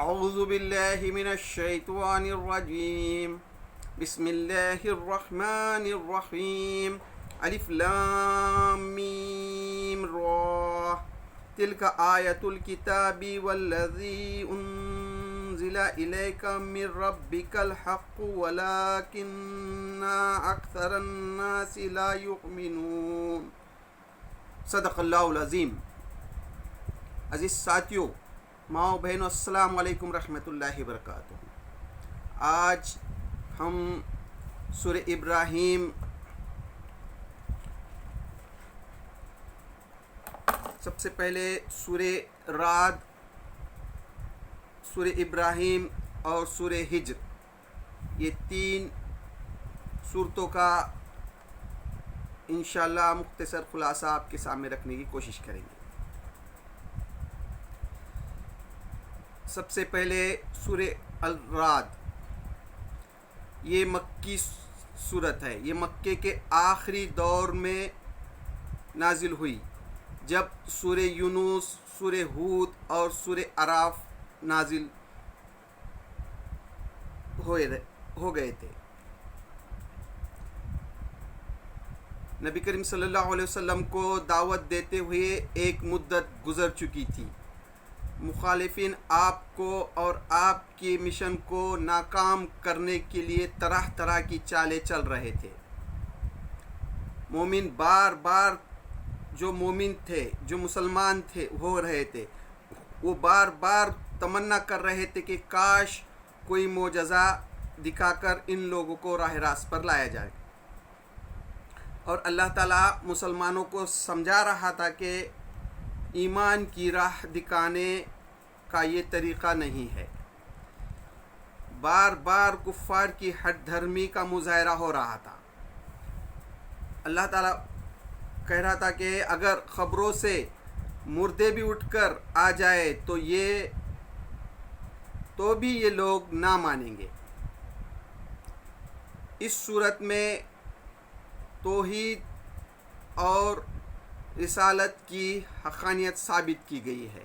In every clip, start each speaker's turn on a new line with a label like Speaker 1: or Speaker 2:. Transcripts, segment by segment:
Speaker 1: اعوذ باللہ من الشیطان الرجیم بسم اللہ الرحمن الرحیم الف لام میم را تلک آیت الکتاب والذی انزل الیک من ربک الحق ولکن اکثر الناس لا یؤمنون۔ صدق اللہ العظیم۔ عزیز ساتھیو، ماؤں بہنوں، السلام علیکم رحمۃ اللہ وبرکاتہ۔ آج ہم سورہ ابراہیم سب سے پہلے سورہ رعد، سورہ ابراہیم اور سورہ ہجر، یہ تین سورتوں کا انشاءاللہ مختصر خلاصہ آپ کے سامنے رکھنے کی کوشش کریں گے۔ سب سے پہلے سورہ الرعد، یہ مکی سورت ہے۔ یہ مکے کے آخری دور میں نازل ہوئی، جب سورہ یونس، سورہ ہود اور سورہ اعراف نازل ہو گئے تھے۔ نبی کریم صلی اللہ علیہ وسلم کو دعوت دیتے ہوئے ایک مدت گزر چکی تھی۔ مخالفین آپ کو اور آپ کے مشن کو ناکام کرنے کے لیے طرح طرح کی چالیں چل رہے تھے۔ مومن بار بار جو مومن تھے، جو مسلمان تھے ہو رہے تھے، وہ بار بار تمنا کر رہے تھے کہ کاش کوئی معجزہ دکھا کر ان لوگوں کو راہ راست پر لایا جائے۔ اور اللہ تعالیٰ مسلمانوں کو سمجھا رہا تھا کہ ایمان کی راہ دکھانے کا یہ طریقہ نہیں ہے۔ بار بار کفار کی ہٹ دھرمی کا مظاہرہ ہو رہا تھا۔ اللہ تعالیٰ کہہ رہا تھا کہ اگر خبروں سے مردے بھی اٹھ کر آ جائے تو بھی یہ لوگ نہ مانیں گے۔ اس صورت میں توحید اور رسالت کی حقانیت ثابت کی گئی ہے،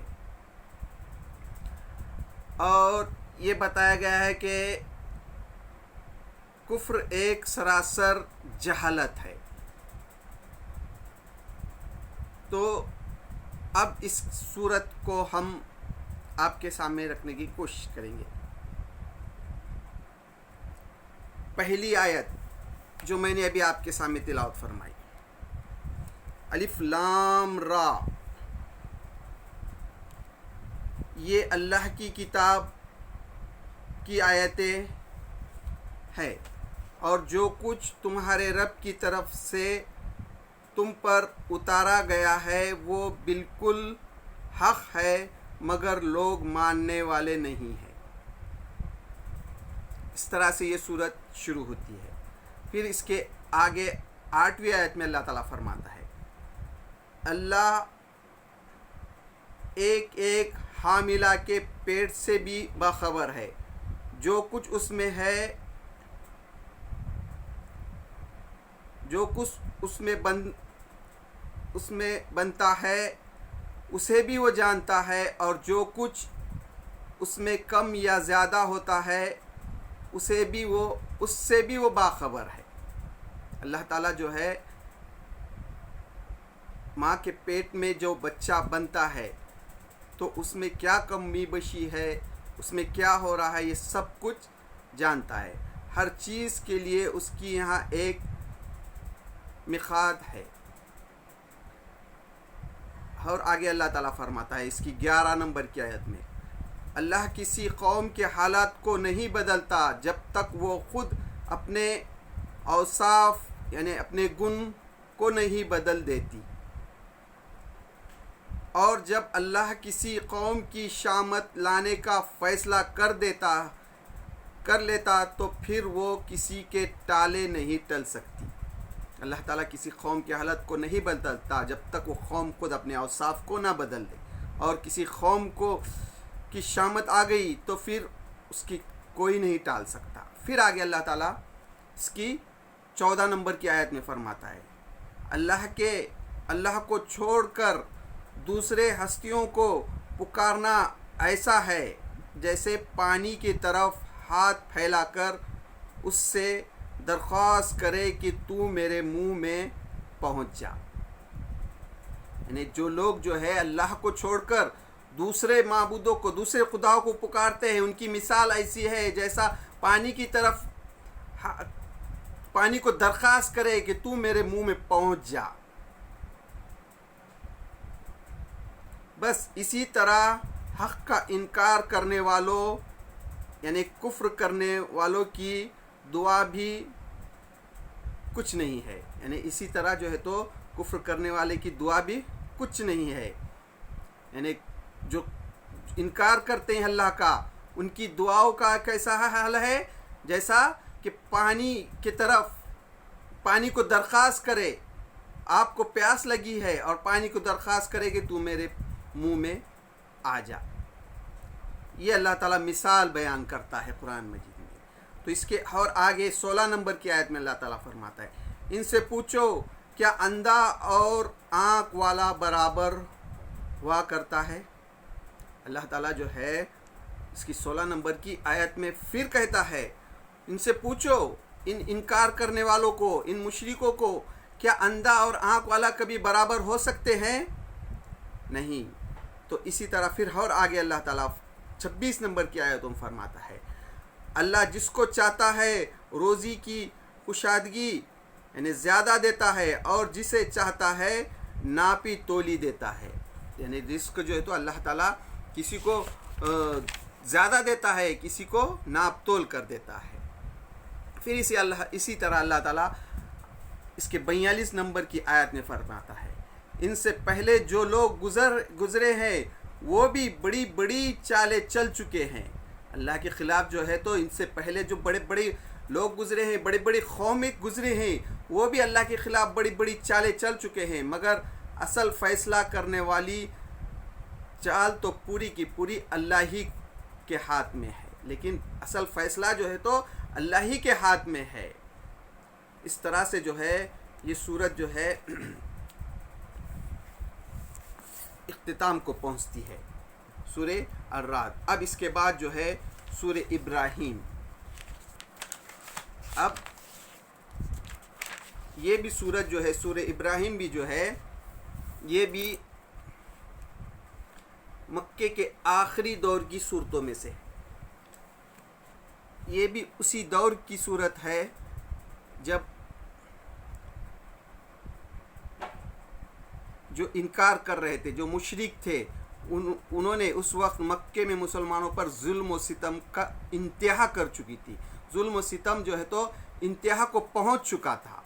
Speaker 1: اور یہ بتایا گیا ہے کہ کفر ایک سراسر جہالت ہے۔ تو اب اس صورت کو ہم آپ کے سامنے رکھنے کی کوشش کریں گے۔ پہلی آیت جو میں نے ابھی آپ کے سامنے تلاوت فرمائی، الف لام را، یہ اللہ کی کتاب کی آیتیں ہے، اور جو کچھ تمہارے رب کی طرف سے تم پر اتارا گیا ہے وہ بالکل حق ہے، مگر لوگ ماننے والے نہیں ہیں۔ اس طرح سے یہ صورت شروع ہوتی ہے۔ پھر اس کے آگے 8ویں آیت میں اللہ تعالیٰ فرماتا ہے، اللہ ایک ایک حاملہ کے پیٹ سے بھی باخبر ہے، جو کچھ اس میں ہے، جو کچھ اس میں بنتا ہے اسے بھی وہ جانتا ہے، اور جو کچھ اس میں کم یا زیادہ ہوتا ہے اس سے بھی وہ باخبر ہے۔ اللہ تعالیٰ جو ہے ماں کے پیٹ میں جو بچہ بنتا ہے تو اس میں کیا کمی بیشی ہے، اس میں کیا ہو رہا ہے، یہ سب کچھ جانتا ہے۔ ہر چیز کے لیے اس کی یہاں ایک میقات ہے۔ اور آگے اللہ تعالیٰ فرماتا ہے اس کی 11 نمبر کی آیت میں، اللہ کسی قوم کے حالات کو نہیں بدلتا جب تک وہ خود اپنے اوصاف یعنی اپنے گن کو نہیں بدل دیتی، اور جب اللہ کسی قوم کی شامت لانے کا فیصلہ کر لیتا تو پھر وہ کسی کے ٹالے نہیں ٹل سکتی۔ اللہ تعالیٰ کسی قوم کی حالت کو نہیں بدلتا جب تک وہ قوم خود اپنے اوصاف کو نہ بدل دے، اور کسی قوم کی شامت آ گئی تو پھر اس کی کوئی نہیں ٹال سکتا۔ پھر آگے اللہ تعالیٰ اس کی 14 نمبر کی آیت میں فرماتا ہے، اللہ کو چھوڑ کر دوسرے ہستیوں کو پکارنا ایسا ہے جیسے پانی کی طرف ہاتھ پھیلا کر اس سے درخواست کرے کہ تو میرے منہ میں پہنچ جا. یعنی جو لوگ جو ہے اللہ کو چھوڑ کر دوسرے معبودوں کو، دوسرے خداؤں کو پکارتے ہیں، ان کی مثال ایسی ہے جیسا پانی کی طرف پانی کو درخواست کرے کہ تو میرے منہ میں پہنچ جا. بس اسی طرح حق کا انکار کرنے والوں یعنی کفر کرنے والوں کی دعا بھی کچھ نہیں ہے. یعنی اسی طرح جو ہے تو کفر کرنے والے کی دعا بھی کچھ نہیں ہے. یعنی جو انکار کرتے ہیں اللہ کا، ان کی دعاؤں کا کیسا حال ہے؟ جیسا کہ پانی کی طرف پانی کو درخواست کرے، آپ کو پیاس لگی ہے اور پانی کو درخواست کرے کہ تو میرے منہ میں آ جا. یہ اللہ تعالیٰ مثال بیان کرتا ہے قرآن مجید میں. تو اس کے اور آگے 16 نمبر کی آیت میں اللہ تعالیٰ فرماتا ہے، ان سے پوچھو کیا اندھا اور آنکھ والا برابر ہوا کرتا ہے؟ اللہ تعالیٰ جو ہے اس کی 16 نمبر کی آیت میں پھر کہتا ہے ان سے پوچھو، ان انکار کرنے والوں کو، ان مشرکوں کو، کیا اندھا اور آنکھ والا کبھی برابر ہو سکتے ہیں؟ نہیں. تو اسی طرح پھر اور آگے اللہ تعالیٰ 26 نمبر کی آیت میں فرماتا ہے، اللہ جس کو چاہتا ہے روزی کی کشادگی یعنی زیادہ دیتا ہے اور جسے چاہتا ہے ناپی تولی دیتا ہے. یعنی رزق جو ہے تو اللہ تعالیٰ کسی کو زیادہ دیتا ہے، کسی کو ناپ تول کر دیتا ہے. پھر اسی طرح اللہ تعالیٰ اس کے 42 نمبر کی آیت میں فرماتا ہے، ان سے پہلے جو لوگ گزرے ہیں وہ بھی بڑی بڑی چالیں چل چکے ہیں. اللہ کے خلاف جو ہے تو ان سے پہلے جو بڑے بڑے لوگ گزرے ہیں، بڑی بڑی قومیں گزرے ہیں، وہ بھی اللہ کے خلاف بڑی بڑی چالیں چل چکے ہیں. مگر اصل فیصلہ کرنے والی چال تو پوری کی پوری اللہ ہی کے ہاتھ میں ہے. لیکن اصل فیصلہ جو ہے تو اللہ ہی کے ہاتھ میں ہے. اس طرح سے جو ہے یہ سورت جو ہے اختتام کو پہنچتی ہے، سورہ الرعد. اب اس کے بعد جو ہے سورہ ابراہیم. اب یہ بھی سورت جو ہے سورہ ابراہیم بھی جو ہے یہ بھی مکے کے آخری دور کی صورتوں میں سے، یہ بھی اسی دور کی صورت ہے جب جو انکار کر رہے تھے، جو مشرک تھے، انہوں نے اس وقت مکے میں مسلمانوں پر ظلم و ستم کا انتہا کر چکی تھی. ظلم و ستم جو ہے تو انتہا کو پہنچ چکا تھا.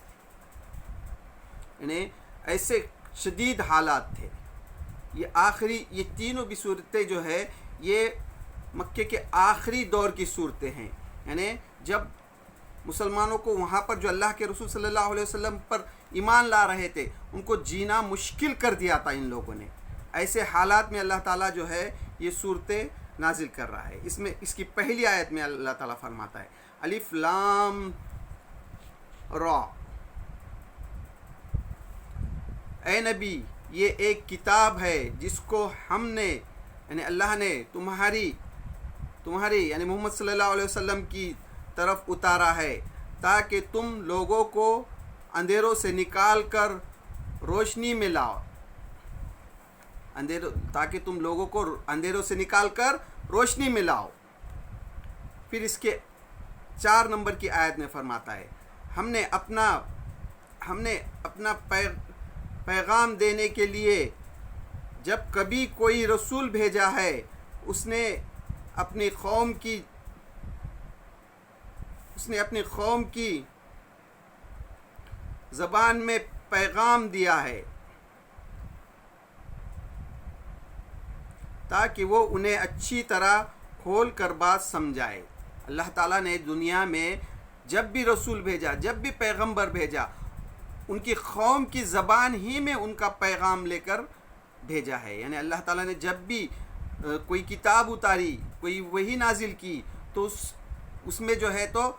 Speaker 1: یعنی ایسے شدید حالات تھے. یہ تینوں بھی صورتیں جو ہے یہ مکے کے آخری دور کی صورتیں ہیں. یعنی جب مسلمانوں کو وہاں پر جو اللہ کے رسول صلی اللہ علیہ وسلم پر ایمان لا رہے تھے ان کو جینا مشکل کر دیا تھا ان لوگوں نے. ایسے حالات میں اللہ تعالیٰ جو ہے یہ صورتیں نازل کر رہا ہے. اس کی پہلی آیت میں اللہ تعالیٰ فرماتا ہے، الف لام را، اے نبی یہ ایک کتاب ہے جس کو ہم نے یعنی اللہ نے تمہاری یعنی محمد صلی اللہ علیہ وسلم کی طرف اتارا ہے تاکہ تم لوگوں کو اندھیروں سے نکال کر روشنی میں لاؤ. تاکہ تم لوگوں کو اندھیروں سے نکال کر روشنی میں لاؤ. پھر اس کے 4 نمبر کی آیت میں فرماتا ہے، ہم نے اپنا پیغام دینے کے لیے جب کبھی کوئی رسول بھیجا ہے اس نے اپنی قوم کی زبان میں پیغام دیا ہے تاکہ وہ انہیں اچھی طرح کھول کر بات سمجھائے. اللہ تعالیٰ نے دنیا میں جب بھی رسول بھیجا، جب بھی پیغمبر بھیجا، ان کی قوم کی زبان ہی میں ان کا پیغام لے کر بھیجا ہے. یعنی اللہ تعالیٰ نے جب بھی کوئی کتاب اتاری، کوئی وحی نازل کی تو اس میں جو ہے تو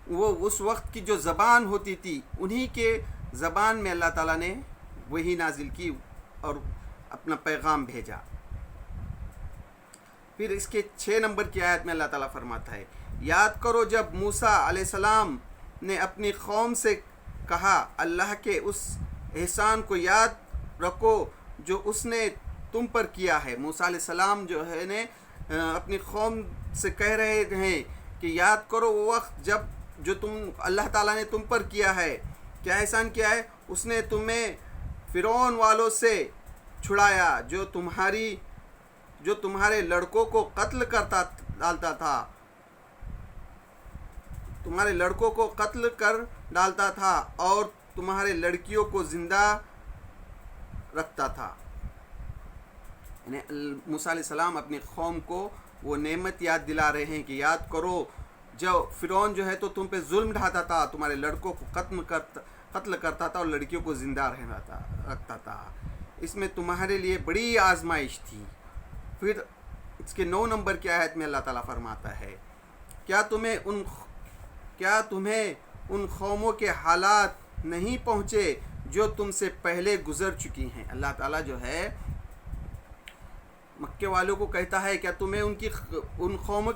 Speaker 1: وہ اس وقت کی جو زبان ہوتی تھی انہی کے زبان میں اللہ تعالیٰ نے وحی نازل کی اور اپنا پیغام بھیجا. پھر اس کے 6 نمبر کی آیت میں اللہ تعالیٰ فرماتا ہے یاد کرو جب موسیٰ علیہ السلام نے اپنی قوم سے کہا اللہ کے اس احسان کو یاد رکھو جو اس نے تم پر کیا ہے۔ موسیٰ علیہ السلام جو ہے نے اپنی قوم سے کہہ رہے ہیں کہ یاد کرو وہ وقت جب جو اللہ تعالیٰ نے تم پر کیا ہے۔ کیا احسان کیا ہے؟ اس نے تمہیں فرعون والوں سے چھڑایا جو تمہارے لڑکوں کو قتل ڈالتا تھا، تمہارے لڑکوں کو قتل کر ڈالتا تھا اور تمہارے لڑکیوں کو زندہ رکھتا تھا۔ یعنی موسیٰ علیہ السلام اپنی قوم کو وہ نعمت یاد دلا رہے ہیں کہ یاد کرو جو فرعون جو ہے تو تم پہ ظلم ڈھاتا تھا، تمہارے لڑکوں کو قتل کرتا تھا اور لڑکیوں کو زندہ رکھتا تھا۔ اس میں تمہارے لیے بڑی آزمائش تھی۔ پھر اس کے 9 نمبر کی آیت میں اللہ تعالیٰ فرماتا ہے کیا تمہیں ان قوموں کے حالات نہیں پہنچے جو تم سے پہلے گزر چکی ہیں۔ اللہ تعالیٰ جو ہے مکے والوں کو کہتا ہے کیا تمہیں ان قوموں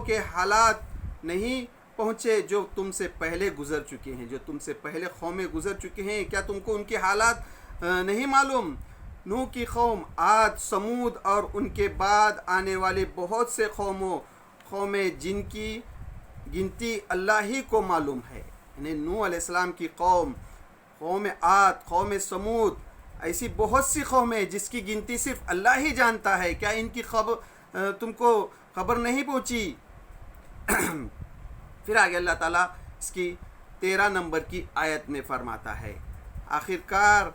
Speaker 1: کے حالات نہیں پہنچے جو تم سے پہلے گزر چکے ہیں، جو تم سے پہلے قومیں گزر چکے ہیں، کیا تم کو ان کے حالات نہیں معلوم؟ نوح کی قوم، عاد، سمود اور ان کے بعد آنے والے بہت سے قومیں جن کی گنتی اللہ ہی کو معلوم ہے۔ یعنی نوح علیہ السلام کی قوم عاد، قوم سمود، ایسی بہت سی قومیں جس کی گنتی صرف اللہ ہی جانتا ہے، کیا ان کی تم کو خبر نہیں پہنچی؟ پھر آگے اللہ تعالیٰ اس کی 13 نمبر کی آیت میں فرماتا ہے آخرکار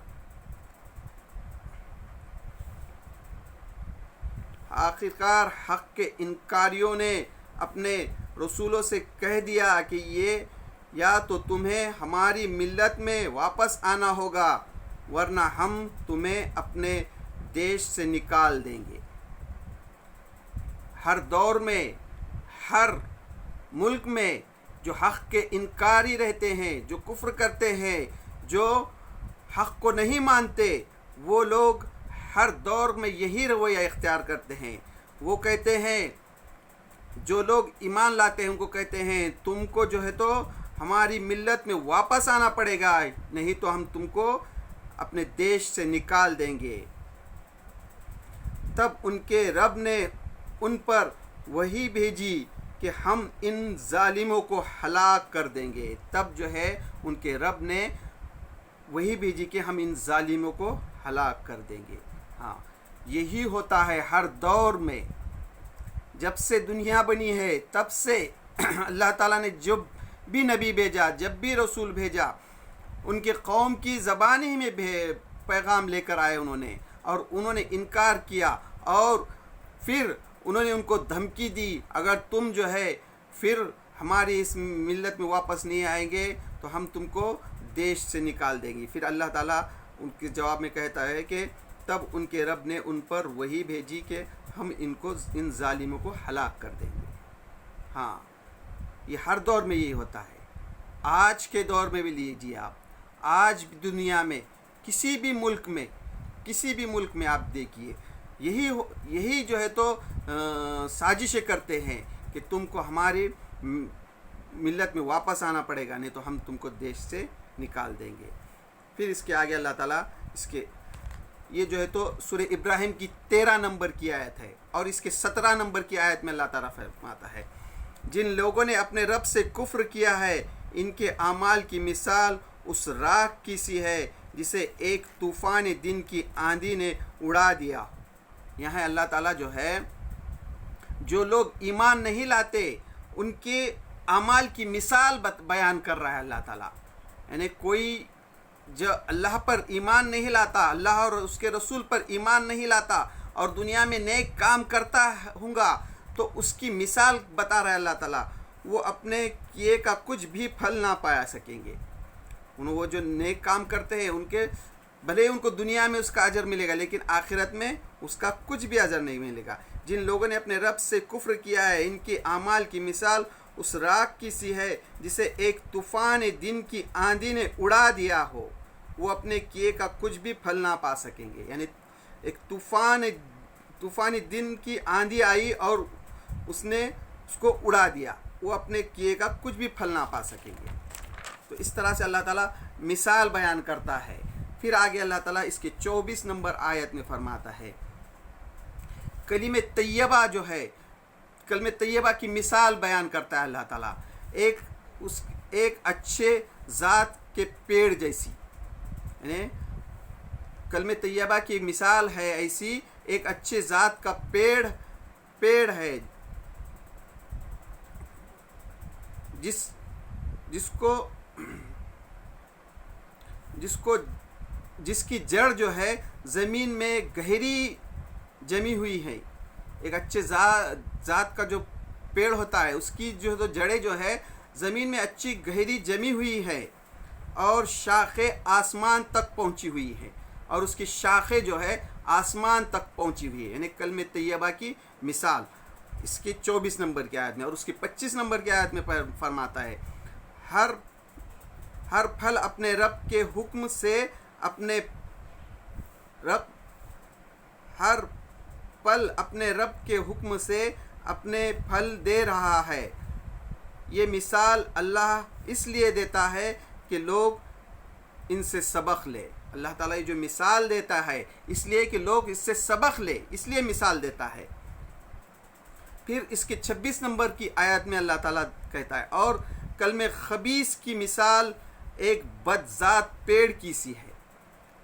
Speaker 1: حق کے انکاریوں نے اپنے رسولوں سے کہہ دیا کہ یا تو تمہیں ہماری ملت میں واپس آنا ہوگا ورنہ ہم تمہیں اپنے دیش سے نکال دیں گے۔ ہر دور میں، ہر ملک میں جو حق کے انکاری رہتے ہیں، جو کفر کرتے ہیں، جو حق کو نہیں مانتے، وہ لوگ ہر دور میں یہی رویہ اختیار کرتے ہیں۔ وہ کہتے ہیں، جو لوگ ایمان لاتے ہیں ان کو کہتے ہیں تم کو جو ہے تو ہماری ملت میں واپس آنا پڑے گا، نہیں تو ہم تم کو اپنے دیش سے نکال دیں گے۔ تب ان کے رب نے ان پر وحی بھیجی کہ ہم ان ظالموں کو ہلاک کر دیں گے۔ تب جو ہے ان کے رب نے وحی بھیجی کہ ہم ان ظالموں کو ہلاک کر دیں گے۔ ہاں، یہی ہوتا ہے ہر دور میں۔ جب سے دنیا بنی ہے تب سے اللہ تعالیٰ نے جب بھی نبی بھیجا، جب بھی رسول بھیجا، ان کے قوم کی زبان ہی میں پیغام لے کر آئے اور انہوں نے انکار کیا، اور پھر انہوں نے ان کو دھمکی دی اگر تم جو ہے پھر ہماری اس ملت میں واپس نہیں آئیں گے تو ہم تم کو دیش سے نکال دیں گے۔ پھر اللہ تعالیٰ ان کے جواب میں کہتا ہے کہ تب ان کے رب نے ان پر وحی بھیجی کہ ہم ان ظالموں کو ہلاک کر دیں گے۔ ہاں، یہ ہر دور میں یہی ہوتا ہے۔ آج کے دور میں بھی لیجیے آپ، آج دنیا میں کسی بھی ملک میں آپ دیکھیے یہی جو ہے تو سازشیں کرتے ہیں کہ تم کو ہماری ملت میں واپس آنا پڑے گا، نہیں تو ہم تم کو دیش سے نکال دیں گے۔ پھر اس کے آگے اللہ تعالیٰ یہ جو ہے تو سورہ ابراہیم کی 13 نمبر کی آیت ہے، اور اس کے 17 نمبر کی آیت میں اللہ تعالیٰ فرماتا ہے جن لوگوں نے اپنے رب سے کفر کیا ہے ان کے اعمال کی مثال اس راکھ کی سی ہے جسے ایک طوفان دن کی آندھی نے اڑا دیا۔ یہاں اللہ تعالیٰ جو ہے جو لوگ ایمان نہیں لاتے ان کے اعمال کی مثال بیان کر رہا ہے اللہ تعالیٰ۔ یعنی کوئی جو اللہ پر ایمان نہیں لاتا، اللہ اور اس کے رسول پر ایمان نہیں لاتا اور دنیا میں نیک کام کرتا ہوں گا تو اس کی مثال بتا رہا ہے اللہ تعالیٰ، وہ اپنے کیے کا کچھ بھی پھل نہ پا سکیں گے۔ وہ جو نیک کام کرتے ہیں ان کے بھلے ان کو دنیا میں اس کا اجر ملے گا لیکن آخرت میں اس کا کچھ بھی اجر نہیں ملے گا۔ جن لوگوں نے اپنے رب سے کفر کیا ہے ان کے اعمال کی مثال اس راکھ کی سی ہے جسے ایک طوفان دن کی آندھی نے اڑا دیا ہو، وہ اپنے کیے کا کچھ بھی پھل نہ پا سکیں گے۔ یعنی ایک طوفانی دن کی آندھی آئی اور اس نے اس کو اڑا دیا، وہ اپنے کیے کا کچھ بھی پھل نہ پا سکیں گے۔ تو اس طرح سے اللہ تعالیٰ مثال بیان کرتا ہے۔ پھر آگے اللہ تعالیٰ اس کے 24 نمبر آیت میں فرماتا ہے، کلمہ طیبہ جو ہے، کلمہ طیبہ کی مثال بیان کرتا ہے اللہ تعالیٰ، ایک اچھے ذات کے پیڑ جیسی، یعنی کلمہ طیبہ کی مثال ہے ایسی، ایک اچھے ذات کا پیڑ ہے جس کی جڑ جو ہے زمین میں گہری جمی ہوئی ہے۔ ایک اچھے ذات کا جو پیڑ ہوتا ہے اس کی جو جڑیں جو ہے زمین میں اچھی گہری جمی ہوئی ہے اور شاخیں آسمان تک پہنچی ہوئی ہے، اور اس کی شاخیں جو ہے آسمان تک پہنچی ہوئی ہے، یعنی کلمہ طیبہ کی مثال اس کی 24 نمبر کی آیت میں۔ اور اس کی 25 نمبر کی آیت میں فرماتا ہے، ہر پھل اپنے رب کے حکم سے اپنے پھل دے رہا ہے۔ یہ مثال اللہ اس لیے دیتا ہے کہ لوگ ان سے سبق لے۔ اللہ تعالیٰ یہ جو مثال دیتا ہے اس لیے کہ لوگ اس سے سبق لے، اس لیے مثال دیتا ہے۔ پھر اس کے 26 نمبر کی آیت میں اللہ تعالیٰ کہتا ہے، اور کلمہ خبیث کی مثال ایک بدذات پیڑ کی سی ہے۔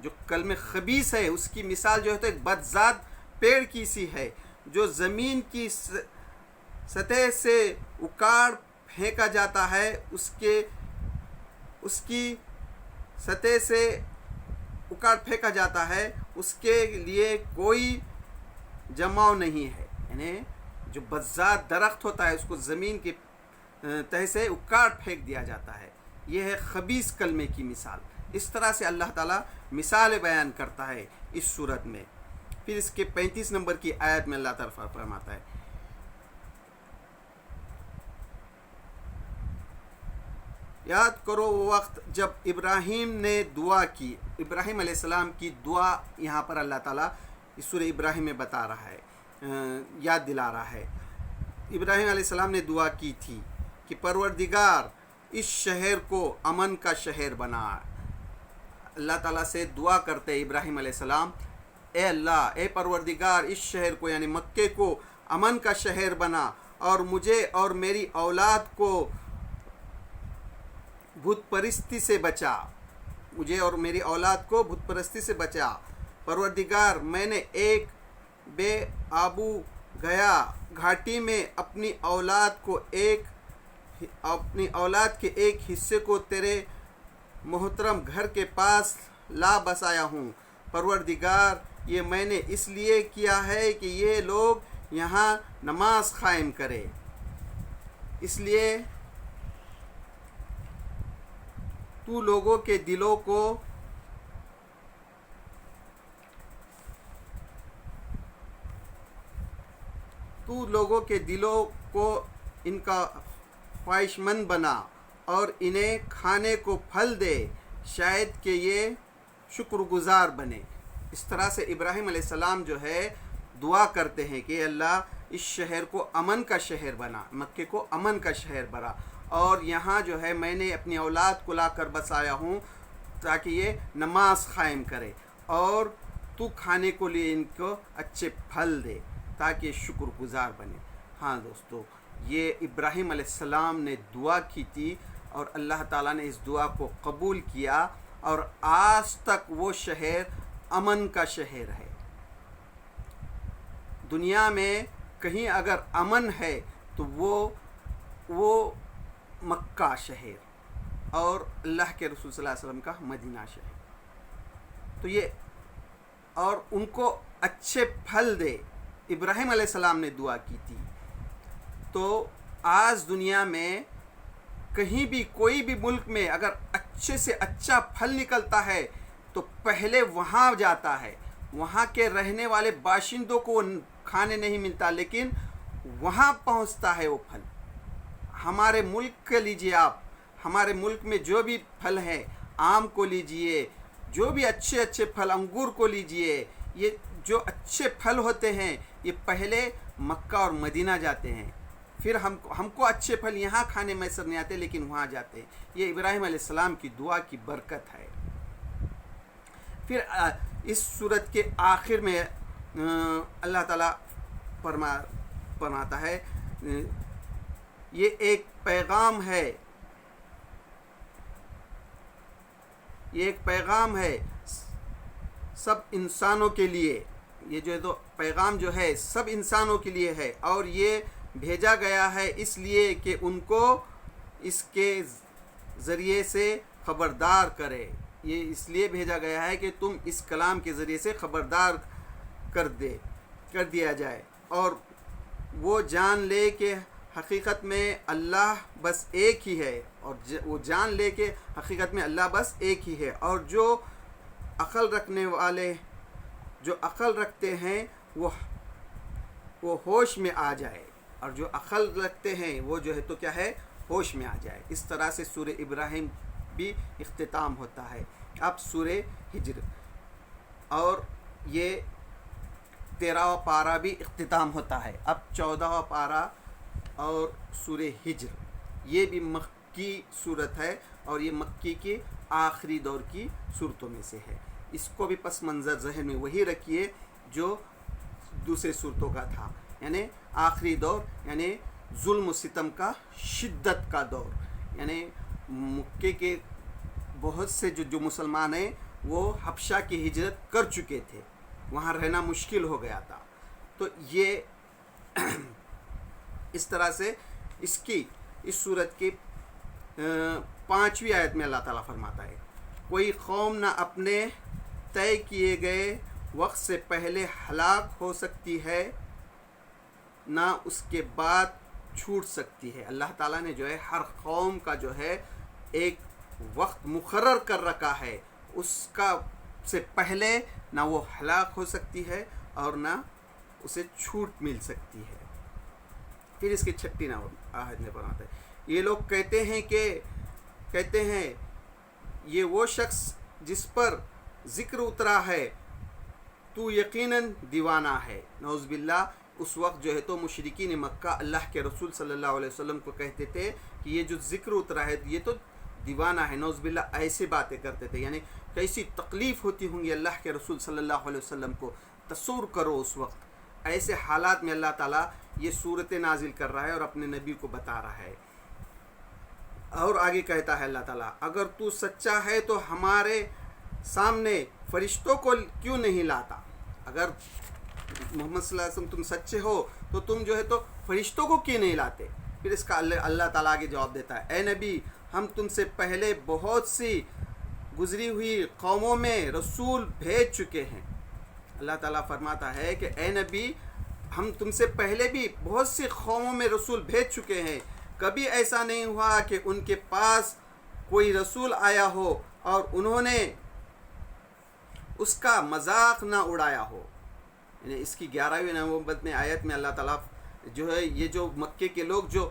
Speaker 1: جو کلمہ خبیث ہے اس کی مثال جو ہے تو ایک بدذات پیڑ کی سی ہے، جو زمین کی سطح سے اکاڑ پھینکا جاتا ہے، اس کی سطح سے اکاڑ پھینکا جاتا ہے، اس کے لیے کوئی جماؤ نہیں ہے۔ یعنی جو بدذات درخت ہوتا ہے اس کو زمین کے تہ سے اکاڑ پھینک دیا جاتا ہے۔ یہ ہے خبیث کلمے کی مثال۔ اس طرح سے اللہ تعالیٰ مثال بیان کرتا ہے اس صورت میں۔ پھر اس کے 35 نمبر کی آیت میں اللہ تعالیٰ فرماتا ہے، یاد کرو وہ وقت جب ابراہیم نے دعا کی۔ ابراہیم علیہ السلام کی دعا یہاں پر اللہ تعالیٰ اس سورہ ابراہیم میں بتا رہا ہے، یاد دلا رہا ہے۔ ابراہیم علیہ السلام نے دعا کی تھی کہ پروردگار اس شہر کو امن کا شہر بنا۔ اللہ تعالیٰ سے دعا کرتے ابراہیم علیہ السلام، اے اللہ، اے پروردگار اس شہر کو یعنی مکے کو امن کا شہر بنا، اور مجھے اور میری اولاد کو بت پرستی سے بچا، مجھے اور میری اولاد کو بت پرستی سے بچا۔ پروردگار میں نے ایک بے آبو گیا گھاٹی میں اپنی اولاد کے ایک حصے کو تیرے محترم گھر کے پاس لا بسایا ہوں۔ پروردگار یہ میں نے اس لیے کیا ہے کہ یہ لوگ یہاں نماز قائم کرے، اس لیے تو لوگوں کے دلوں کو ان کا خواہش مند بنا اور انہیں کھانے کو پھل دے، شاید کہ یہ شکر گزار بنے۔ اس طرح سے ابراہیم علیہ السلام جو ہے دعا کرتے ہیں کہ اللہ اس شہر کو امن کا شہر بنا، مکے کو امن کا شہر بنا، اور یہاں جو ہے میں نے اپنی اولاد کو لا کر بسایا ہوں تاکہ یہ نماز قائم کرے، اور تو کھانے کو لیے ان کو اچھے پھل دے تاکہ شکر گزار بنے۔ ہاں دوستو، یہ ابراہیم علیہ السلام نے دعا کی تھی اور اللہ تعالیٰ نے اس دعا کو قبول کیا، اور آج تک وہ شہر امن کا شہر ہے۔ دنیا میں کہیں اگر امن ہے تو وہ مکہ شہر اور اللہ کے رسول صلی اللہ علیہ وسلم کا مدینہ شہر، تو یہ اور ان کو اچھے پھل دے۔ ابراہیم علیہ السلام نے دعا کی تھی، تو آج دنیا میں کہیں بھی کوئی بھی ملک میں اگر اچھے سے اچھا پھل نکلتا ہے تو پہلے وہاں جاتا ہے، وہاں کے رہنے والے باشندوں کو کھانے نہیں ملتا، لیکن وہاں پہنچتا ہے وہ پھل۔ ہمارے ملک کے لیجئے آپ، ہمارے ملک میں جو بھی پھل ہے، آم کو لیجئے، جو بھی اچھے پھل، انگور کو لیجئے، یہ جو اچھے پھل ہوتے ہیں یہ پہلے مکہ اور مدینہ جاتے ہیں، پھر ہم کو اچھے پھل یہاں کھانے میسر نہیں آتے لیکن وہاں جاتے ہیں۔ یہ ابراہیم علیہ السلام کی دعا کی برکت ہے۔ پھر اس سورت کے آخر میں اللہ تعالیٰ فرماتا ہے یہ ایک پیغام ہے، یہ ایک پیغام ہے سب انسانوں کے لیے، یہ جو ہے تو پیغام جو ہے سب انسانوں کے لیے ہے، اور یہ بھیجا گیا ہے اس لیے کہ ان کو اس کے ذریعے سے خبردار کرے۔ یہ اس لیے بھیجا گیا ہے کہ تم اس کلام کے ذریعے سے خبردار کر دیا جائے، اور وہ جان لے کہ حقیقت میں اللہ بس ایک ہی ہے، اور وہ جان لے کہ حقیقت میں اللہ بس ایک ہی ہے، اور جو عقل رکھتے ہیں وہ ہوش میں آ جائے، اور جو عقل رکھتے ہیں وہ جو ہے تو کیا ہے، ہوش میں آ جائے۔ اس طرح سے سورہ ابراہیم بھی اختتام ہوتا ہے۔ اب سورہ ہجر اور یہ 13واں پارہ بھی اختتام ہوتا ہے۔ اب 14واں پارہ اور سورہ ہجر یہ بھی مکی صورت ہے، اور یہ مکی کی آخری دور کی صورتوں میں سے ہے۔ اس کو بھی پس منظر ذہن میں وہی رکھیے جو دوسرے صورتوں کا تھا، یعنی آخری دور، یعنی ظلم و ستم کا شدت کا دور، یعنی مکے کے بہت سے جو مسلمان ہیں وہ حبشہ کی ہجرت کر چکے تھے، وہاں رہنا مشکل ہو گیا تھا۔ تو یہ اس طرح سے اس صورت کی 5ویں آیت میں اللہ تعالیٰ فرماتا ہے کوئی قوم نہ اپنے طے کیے گئے وقت سے پہلے ہلاک ہو سکتی ہے نہ اس کے بعد چھوٹ سکتی ہے۔ اللہ تعالیٰ نے جو ہے ہر قوم کا جو ہے ایک وقت مقرر کر رکھا ہے، اس کا سے پہلے نہ وہ ہلاک ہو سکتی ہے اور نہ اسے چھوٹ مل سکتی ہے۔ پھر اس کے 36 آیت میں فرماتا ہے یہ لوگ کہتے ہیں یہ وہ شخص جس پر ذکر اترا ہے تو یقیناً دیوانہ ہے۔ نعوذ باللہ، اس وقت جو ہے تو مشرکین مکہ اللہ کے رسول صلی اللہ علیہ وسلم کو کہتے تھے کہ یہ جو ذکر اترا ہے یہ تو دیوانہ ہے۔ نعوذ باللہ، ایسے باتیں کرتے تھے، یعنی کیسی تکلیف ہوتی ہوں گی اللہ کے رسول صلی اللہ علیہ وسلم کو۔ تصور کرو اس وقت ایسے حالات میں اللہ تعالیٰ یہ صورت نازل کر رہا ہے اور اپنے نبی کو بتا رہا ہے۔ اور آگے کہتا ہے اللہ تعالیٰ اگر تو سچا ہے تو ہمارے سامنے فرشتوں کو کیوں نہیں لاتا؟ اگر محمد صلی اللہ علیہ وسلم تم سچے ہو تو تم جو ہے تو فرشتوں کو کیوں نہیں لاتے؟ پھر اس کا اللہ تعالیٰ آگے جواب دیتا ہے اے نبی ہم تم سے پہلے بہت سی گزری ہوئی قوموں میں رسول بھیج چکے ہیں۔ اللہ تعالیٰ فرماتا ہے کہ اے نبی ہم تم سے پہلے بھی بہت سی قوموں میں رسول بھیج چکے ہیں، کبھی ایسا نہیں ہوا کہ ان کے پاس کوئی رسول آیا ہو اور انہوں نے اس کا مذاق نہ اڑایا ہو۔ یعنی اس کی 11ویں نوبت میں آیت میں اللہ تعالیٰ جو ہے یہ جو مکے کے لوگ جو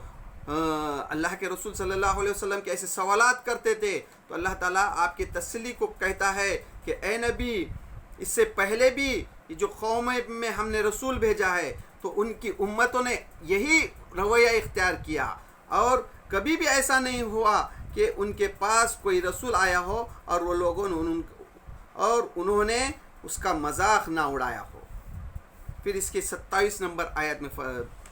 Speaker 1: اللہ کے رسول صلی اللہ علیہ وسلم کے ایسے سوالات کرتے تھے تو اللہ تعالیٰ آپ کی تسلی کو کہتا ہے کہ اے نبی اس سے پہلے بھی یہ جو قوم میں ہم نے رسول بھیجا ہے تو ان کی امتوں نے یہی رویہ اختیار کیا، اور کبھی بھی ایسا نہیں ہوا کہ ان کے پاس کوئی رسول آیا ہو اور وہ لوگوں نے انہوں نے اس کا مذاق نہ اڑایا ہو۔ پھر اس کے 27 نمبر آیت میں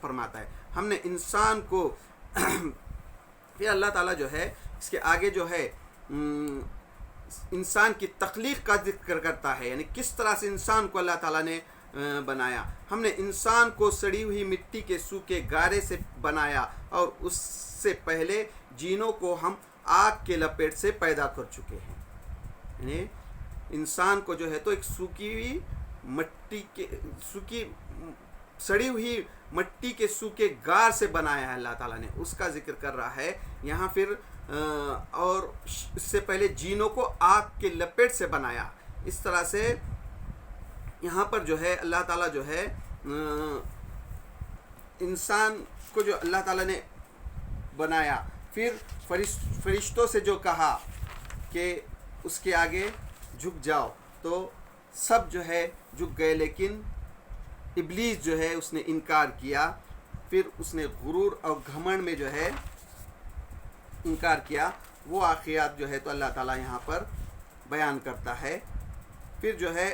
Speaker 1: فرماتا ہے ہم نے انسان کو پھر اللہ تعالیٰ جو ہے اس کے آگے جو ہے انسان کی تخلیق کا ذکر کرتا ہے، یعنی کس طرح سے انسان کو اللہ تعالیٰ نے بنایا۔ ہم نے انسان کو سڑی ہوئی مٹی کے سوکھے گارے سے بنایا اور اس سے پہلے جینوں کو ہم آگ کے لپیٹ سے پیدا کر چکے ہیں۔ یعنی انسان کو جو ہے تو ایک سڑی ہوئی مٹی کے سوکھے گار سے بنایا ہے اللہ تعالیٰ نے، اس کا ذکر کر رہا ہے یہاں۔ پھر اور اس سے پہلے جینوں کو آگ کے لپیٹ سے بنایا۔ اس طرح سے یہاں پر جو ہے اللہ تعالیٰ جو ہے انسان کو جو اللہ تعالیٰ نے بنایا، پھر فرشتوں سے جو کہا کہ اس کے آگے جھک جاؤ، تو سب جو ہے جھک گئے، لیکن ابلیس جو ہے اس نے انکار کیا، پھر اس نے غرور اور گھمنڈ میں جو ہے انکار کیا۔ وہ واقعات جو ہے تو اللہ تعالیٰ یہاں پر بیان کرتا ہے۔ پھر جو ہے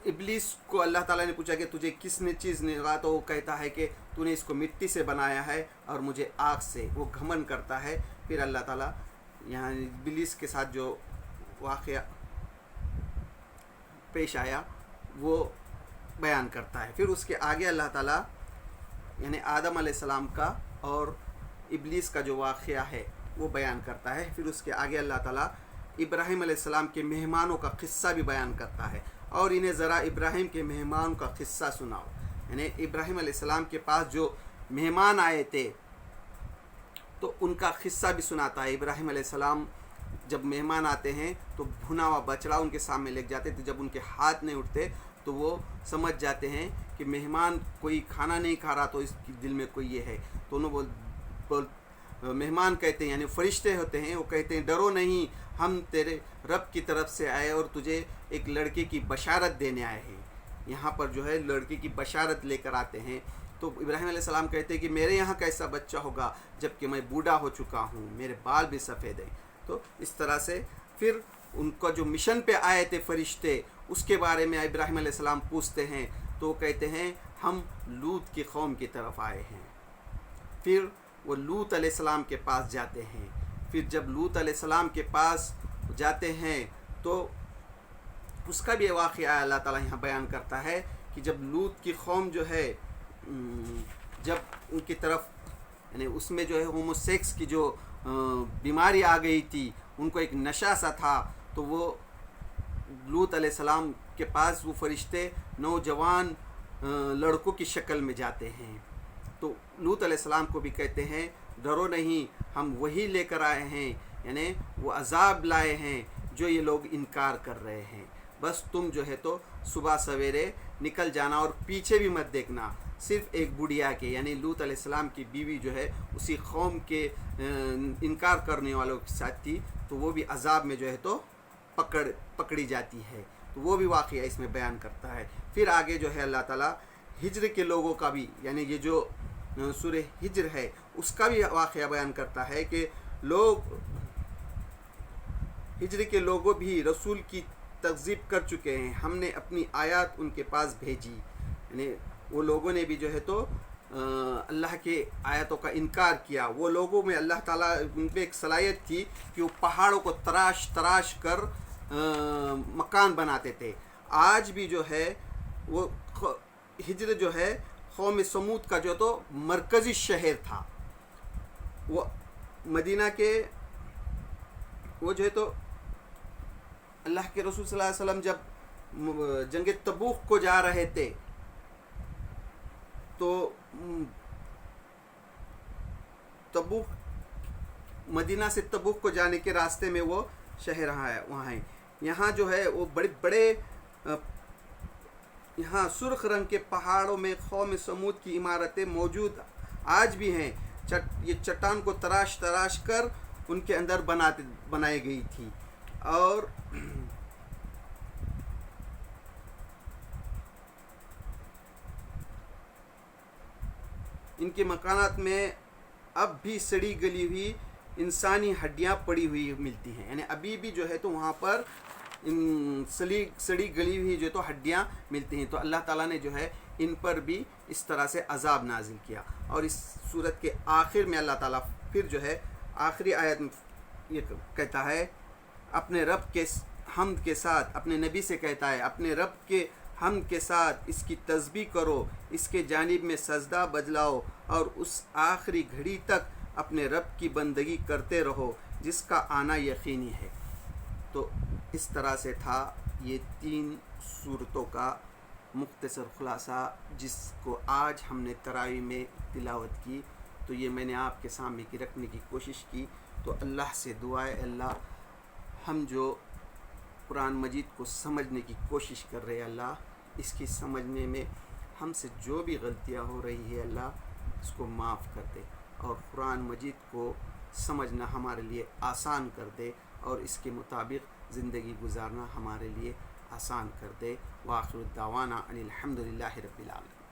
Speaker 1: ابلیس کو اللہ تعالیٰ نے پوچھا کہ تجھے کس نے چیز نے کہا، تو وہ کہتا ہے کہ تو نے اس کو مٹی سے بنایا ہے اور مجھے آگ سے۔ وہ گھمنڈ کرتا ہے۔ پھر اللہ تعالیٰ یہاں ابلیس کے ساتھ جو واقعہ پیش آیا وہ بیان کرتا ہے۔ پھر اس کے آگے اللہ تعالیٰ یعنی آدم علیہ السلام کا اور ابلیس کا جو واقعہ ہے وہ بیان کرتا ہے۔ پھر اس کے آگے اللہ تعالیٰ ابراہیم علیہ السلام کے مہمانوں کا قصہ بھی بیان کرتا ہے، اور انہیں ذرا ابراہیم کے مہمانوں کا قصہ سناؤ۔ یعنی ابراہیم علیہ السلام کے پاس جو مہمان آئے تھے تو ان کا قصہ بھی سناتا ہے۔ ابراہیم علیہ السلام جب مہمان آتے ہیں تو بھنا ہوا بچڑا ان کے سامنے لے جاتے تھے، جب ان کے ہاتھ نہیں اٹھتے تو وہ سمجھ جاتے ہیں کہ مہمان کوئی کھانا نہیں کھا رہا، تو اس کی دل میں کوئی یہ ہے۔ تو انہوں مہمان کہتے ہیں یعنی فرشتے ہوتے ہیں، وہ کہتے ہیں ڈرو نہیں، ہم تیرے رب کی طرف سے آئے اور تجھے ایک لڑکے کی بشارت دینے آئے ہیں۔ یہاں پر جو ہے لڑکے کی بشارت لے کر آتے ہیں۔ تو ابراہیم علیہ السلام کہتے ہیں کہ میرے یہاں کیسا بچہ ہوگا جب کہ میں بوڑھا ہو چکا ہوں، میرے بال بھی سفید ہیں۔ تو اس طرح سے پھر ان کا جو مشن پہ آئے تھے فرشتے، اس کے بارے میں ابراہیم علیہ السلام پوچھتے ہیں، تو وہ کہتے ہیں ہم لوط کی قوم کی طرف آئے ہیں۔ پھر وہ لوط علیہ السلام کے پاس جاتے ہیں۔ پھر جب لوط علیہ السلام کے پاس جاتے ہیں تو اس کا بھی واقعہ اللہ تعالیٰ یہاں بیان کرتا ہے کہ جب لوط کی قوم جو ہے جب ان کی طرف یعنی اس میں جو ہے ہوموسیکس کی جو بیماری آ گئی تھی، ان کو ایک نشہ سا تھا، تو وہ لوط علیہ السلام کے پاس وہ فرشتے نوجوان لڑکوں کی شکل میں جاتے ہیں۔ تو لوط علیہ السلام کو بھی کہتے ہیں ڈرو نہیں، ہم وہی لے کر آئے ہیں، یعنی وہ عذاب لائے ہیں جو یہ لوگ انکار کر رہے ہیں۔ بس تم جو ہے تو صبح سویرے نکل جانا اور پیچھے بھی مت دیکھنا۔ صرف ایک بڑھیا کے یعنی لوط علیہ السلام کی بیوی جو ہے اسی قوم کے انکار کرنے والوں کے ساتھ تھی، تو وہ بھی عذاب میں جو ہے تو پکڑی جاتی ہے۔ تو وہ بھی واقعہ اس میں بیان کرتا ہے۔ پھر آگے جو ہے اللہ تعالیٰ ہجر کے لوگوں کا بھی یعنی یہ جو سورہ ہجر ہے اس کا بھی واقعہ بیان کرتا ہے کہ لوگ ہجر کے لوگوں بھی رسول کی تکذیب کر چکے ہیں، ہم نے اپنی آیات ان کے پاس بھیجی۔ یعنی وہ لوگوں نے بھی جو ہے تو اللہ کے آیاتوں کا انکار کیا۔ وہ لوگوں میں اللہ تعالیٰ ان پہ ایک صلاحیت تھی کہ وہ پہاڑوں کو تراش تراش کر مکان بناتے تھے۔ آج بھی جو ہے وہ ہجر جو ہے قوم سمود کا جو تو مرکزی شہر تھا۔ وہ مدینہ کے وہ جو ہے تو اللہ کے رسول صلی اللہ علیہ وسلم جب جنگ تبوک کو جا رہے تھے تو تبوک مدینہ سے تبوک کو جانے کے راستے میں وہ شہر وہاں ہیں۔ یہاں جو ہے وہ بڑے بڑے یہاں سرخ رنگ کے پہاڑوں میں قوم سمود کی عمارتیں موجود آج بھی ہیں۔ یہ چٹان کو تراش تراش کر ان کے اندر بنائی گئی تھی، اور ان کے مکانات میں اب بھی سڑی گلی ہوئی انسانی ہڈیاں پڑی ہوئی ملتی ہیں۔ یعنی ابھی بھی جو ہے تو وہاں پر سڑی گلی ہوئی جو تو ہڈیاں ملتی ہیں۔ تو اللہ تعالیٰ نے جو ہے ان پر بھی اس طرح سے عذاب نازل کیا۔ اور اس سورت کے آخر میں اللہ تعالیٰ پھر جو ہے آخری آیت میں یہ کہتا ہے اپنے رب کے حمد کے ساتھ، اپنے نبی سے کہتا ہے اپنے رب کے حمد کے ساتھ اس کی تسبیح کرو، اس کے جانب میں سجدہ بجلاؤ، اور اس آخری گھڑی تک اپنے رب کی بندگی کرتے رہو جس کا آنا یقینی ہے۔ تو اس طرح سے تھا یہ 3 سورتوں کا مختصر خلاصہ، جس کو آج ہم نے تراویح میں تلاوت کی۔ تو یہ میں نے آپ کے سامنے کی رکھنے کی کوشش کی۔ تو اللہ سے دعا ہے اللہ ہم جو قرآن مجید کو سمجھنے کی کوشش کر رہے ہیں، اللہ اس کی سمجھنے میں ہم سے جو بھی غلطیاں ہو رہی ہے اللہ اس کو معاف کر دے، اور قرآن مجید کو سمجھنا ہمارے لیے آسان کر دے اور اس کے مطابق زندگی گزارنا ہمارے لیے آسان کر دے۔ وآخر الدعوانا ان الحمد للہ رب العالمین۔